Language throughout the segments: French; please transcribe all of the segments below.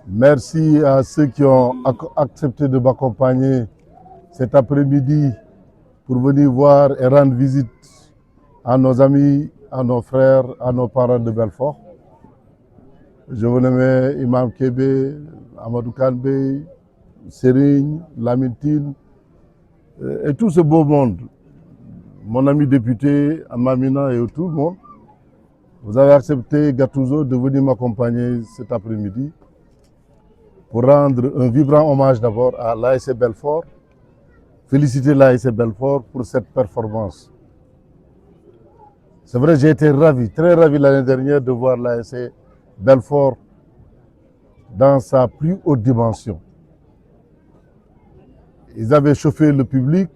Merci à ceux qui ont accepté de m'accompagner cet après-midi pour venir voir et rendre visite à nos amis, à nos frères, à nos parents de Belfort. Je vous nomme Imam Kébé, Amadou Kanbé, Serigne, Lamine et tout ce beau monde. Mon ami député, Amamina et tout le monde. Vous avez accepté, Gattuso, de venir m'accompagner cet après-midi pour rendre un vibrant hommage d'abord à l'ASC Belfort, féliciter l'ASC Belfort pour cette performance. C'est vrai, j'ai été ravi, très ravi l'année dernière de voir l'ASC Belfort dans sa plus haute dimension. Ils avaient chauffé le public,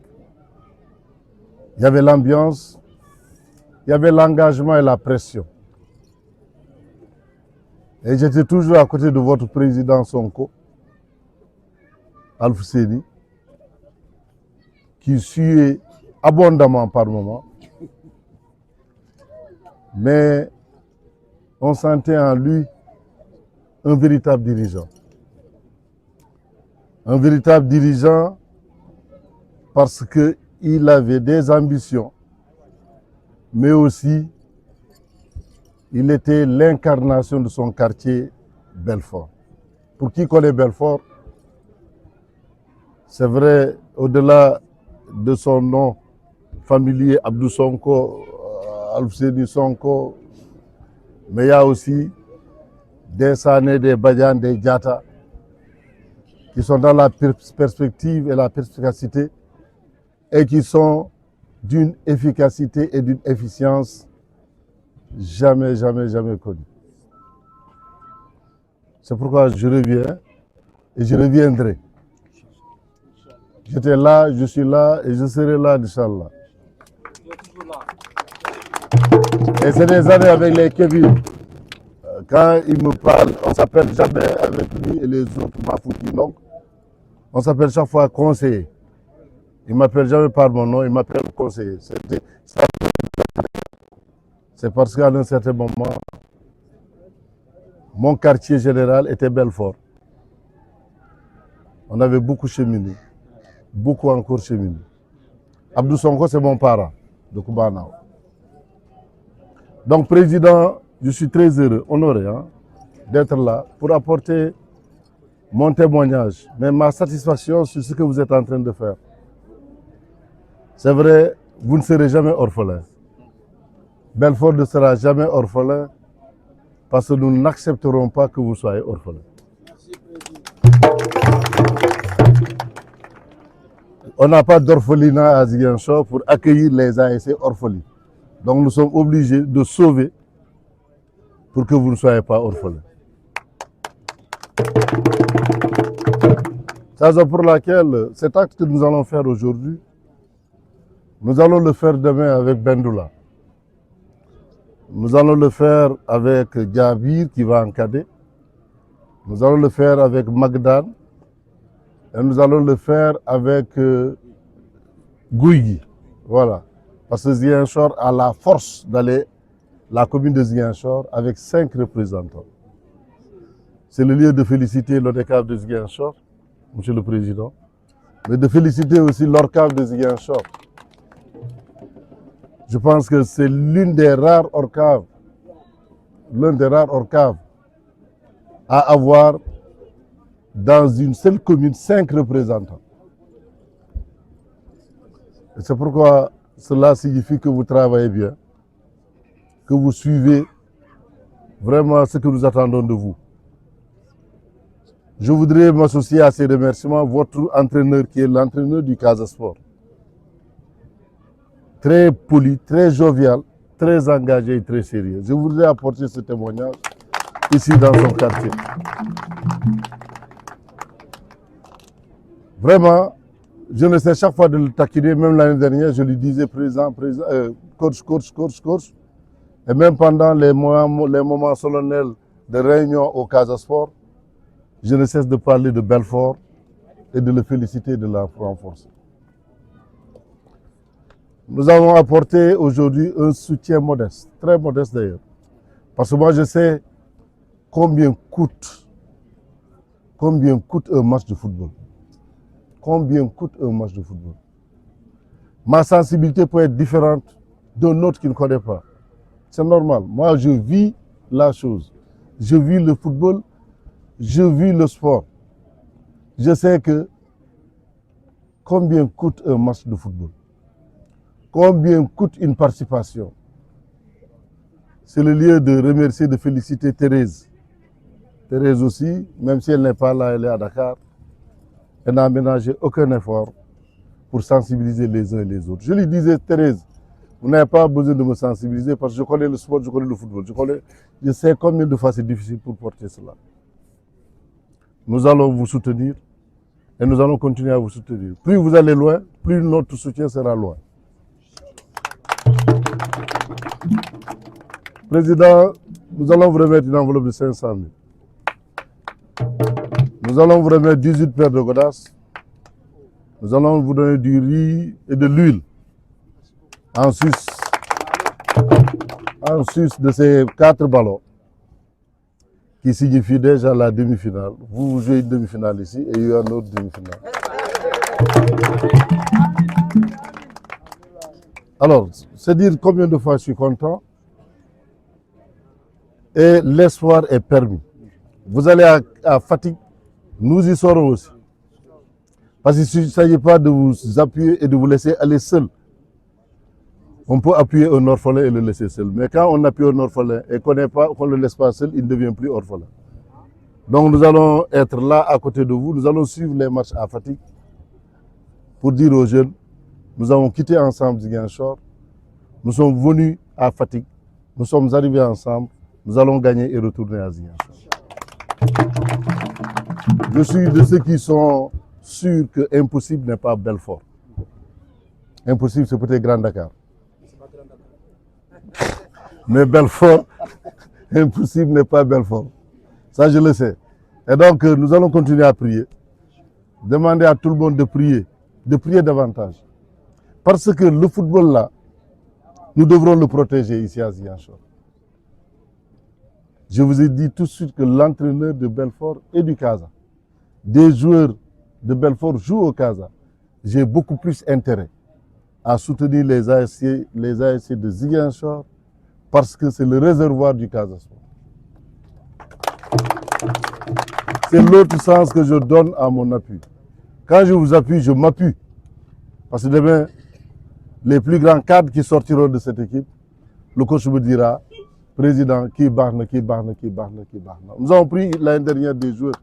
il y avait l'ambiance, il y avait l'engagement et la pression. Et j'étais toujours à côté de votre président Sonko, Al-Fousseni, qui suait abondamment par moments. Mais on sentait en lui un véritable dirigeant. Un véritable dirigeant parce qu'il avait des ambitions, mais aussi il était l'incarnation de son quartier Belfort. Pour qui connaît Belfort, c'est vrai, au-delà de son nom familier, Abdou Sonko, Al-Fousseni Sonko, mais il y a aussi des Sané, des Badian, des Diatta, qui sont dans la perspective et la perspicacité et qui sont d'une efficacité et d'une efficience jamais connues. C'est pourquoi je reviens et je reviendrai. J'étais là, je suis là et je serai là, Inch'Allah. Et c'est des années avec les Kevin. Quand il me parle, on ne s'appelle jamais avec lui et les autres Mafouti, donc on s'appelle chaque fois conseiller. Il ne m'appelle jamais par mon nom, il m'appelle conseiller. C'est parce qu'à un certain moment, mon quartier général était Belfort. On avait beaucoup cheminé, beaucoup encore cheminé. Abdou Sonko, c'est mon parent de Koubanao. Donc, président, je suis très heureux, honoré d'être là pour apporter mon témoignage, mais ma satisfaction sur ce que vous êtes en train de faire. C'est vrai, vous ne serez jamais orphelin. Belfort ne sera jamais orphelin parce que nous n'accepterons pas que vous soyez orphelin. On n'a pas d'orphelinat à Ziguinchor pour accueillir les ASC orphelins. Donc nous sommes obligés de sauver pour que vous ne soyez pas orphelins. C'est la raison pour laquelle cet acte que nous allons faire aujourd'hui, nous allons le faire demain avec Bendoula. Nous allons le faire avec Gabir qui va encadrer. Nous allons le faire avec Magdan. Et nous allons le faire avec Gouigui. Voilà. Parce que Ziguinchor a la force d'aller, la commune de Ziguinchor, avec 5 représentants. C'est le lieu de féliciter l'ODCAV de Ziguinchor, Monsieur le Président, mais de féliciter aussi l'ORCAV de Ziguinchor. Je pense que c'est l'un des rares ORCAV à avoir dans une seule commune 5 représentants. Et c'est pourquoi cela signifie que vous travaillez bien, que vous suivez vraiment ce que nous attendons de vous. Je voudrais m'associer à ces remerciements, votre entraîneur qui est l'entraîneur du Casa Sport. Très poli, très jovial, très engagé et très sérieux. Je voudrais apporter ce témoignage ici dans son quartier. Vraiment, je ne sais chaque fois de le taquiner, même l'année dernière, je lui disais coach. Et même pendant les moments solennels de réunion au Casa Sport, je ne cesse de parler de Belfort et de le féliciter et de la renforcer. Nous avons apporté aujourd'hui un soutien modeste, très modeste d'ailleurs. Parce que moi je sais combien coûte Combien coûte un match de football? Combien coûte un match de football? Ma sensibilité peut être différente d'un autre qui ne connaît pas. C'est normal. Moi, je vis la chose. Je vis le football, je vis le sport. Je sais que combien coûte un match de football? Combien coûte une participation? C'est le lieu de remercier, de féliciter Thérèse. Thérèse aussi, même si elle n'est pas là, elle est à Dakar. Elle n'a ménagé aucun effort pour sensibiliser les uns et les autres. Je lui disais, Thérèse, vous n'avez pas besoin de me sensibiliser parce que je connais le sport, je connais le football. Je sais combien de fois c'est difficile pour porter cela. Nous allons vous soutenir et nous allons continuer à vous soutenir. Plus vous allez loin, plus notre soutien sera loin. Président, nous allons vous remettre une enveloppe de 500 000. Nous allons vous remettre 18 paires de godasses. Nous allons vous donner du riz et de l'huile. En sus de ces 4 ballons qui signifient déjà la demi-finale. Vous jouez une demi-finale ici et il y a une autre demi-finale. Alors, c'est dire combien de fois je suis content et l'espoir est permis. Vous allez à Fatick, nous y serons aussi. Parce qu'il ne s'agit pas de vous appuyer et de vous laisser aller seul. On peut appuyer un orphelin et le laisser seul. Mais quand on appuie un orphelin et qu'on ne le laisse pas seul, il ne devient plus orphelin. Donc nous allons être là à côté de vous. Nous allons suivre les matchs à Fatick pour dire aux jeunes, nous avons quitté ensemble Ziguinchor. Nous sommes venus à Fatick. Nous sommes arrivés ensemble. Nous allons gagner et retourner à Ziguinchor. Je suis de ceux qui sont sûrs que impossible n'est pas Belfort. Impossible, c'est peut-être Grand Dakar. Mais Belfort, impossible n'est pas Belfort. Ça, je le sais. Et donc, nous allons continuer à prier. Demander à tout le monde de prier davantage. Parce que le football, là, nous devrons le protéger ici à Ziguinchor. Je vous ai dit tout de suite que l'entraîneur de Belfort est du Casa. Des joueurs de Belfort jouent au Casa. J'ai beaucoup plus intérêt à soutenir les ASC de Ziguinchor parce que c'est le réservoir du Casa Sport. C'est l'autre sens que je donne à mon appui. Quand je vous appuie, je m'appuie. Parce que demain, les plus grands cadres qui sortiront de cette équipe, le coach me dira, président, qui barne. Nous avons pris l'année dernière des joueurs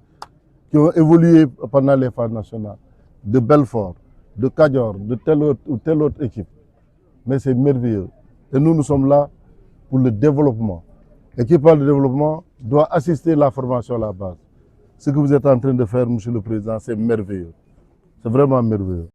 qui ont évolué pendant les phases nationales, de Belfort, de Kadior, de telle autre équipe. Mais c'est merveilleux. Et nous sommes là pour le développement. Et qui parle de développement doit assister à la formation à la base. Ce que vous êtes en train de faire, monsieur le président, c'est merveilleux. C'est vraiment merveilleux.